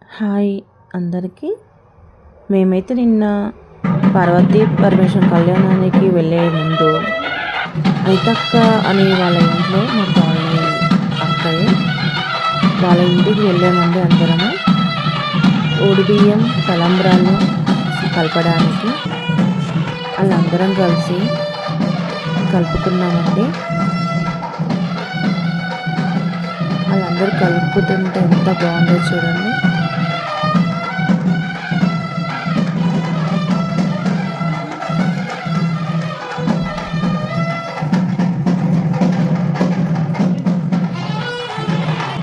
Hi అందరికీ. మేమైతే నిన్న పార్వతీ పరమేశ్వరం కళ్యాణానికి వెళ్ళే ముందు ఐతక్క అని వాళ్ళ ఇంట్లో మా కాలనీ అక్కయ్య వాళ్ళ ఇంటికి వెళ్ళే ముందు అందరము బియ్యం తలంబ్రాలు కలపడానికి వాళ్ళందరం కలిసి కలుపుకున్నామండి. వాళ్ళందరూ కలుపుతుంటే ఎంత బాగుందో చూడండి.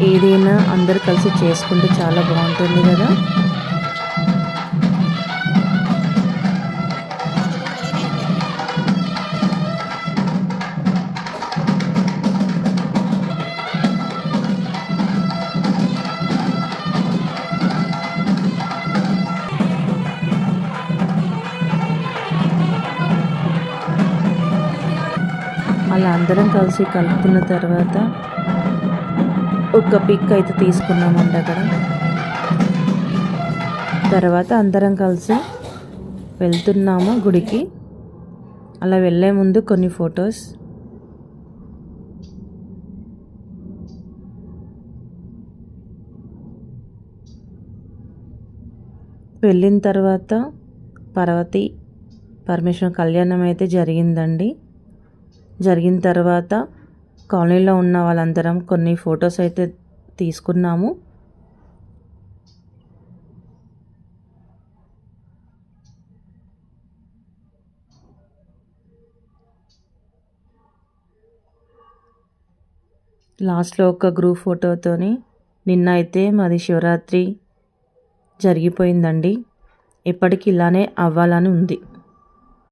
ఏదైనా అందరు కలిసి చేసుకుంటే చాలా బాగుంటుంది కదా. అలా అందరం కలిసి కలుపుకున్న తర్వాత ఒక పిక్ అయితే తీసుకున్నామండి అక్కడ. తర్వాత అందరం కలిసి వెళ్తున్నాము గుడికి. అలా వెళ్ళే ముందు కొన్ని ఫొటోస్. వెళ్ళిన తర్వాత పార్వతీ పరమేశ్వరం కళ్యాణం అయితే జరిగిందండి. జరిగిన తర్వాత కాలనీలో ఉన్న వాళ్ళందరం కొన్ని ఫొటోస్ అయితే తీసుకున్నాము. లాస్ట్లో ఒక గ్రూప్ ఫోటోతోని నిన్న అయితే మాది శివరాత్రి జరిగిపోయిందండి. ఎప్పటికీ ఇలానే అవ్వాలని ఉంది.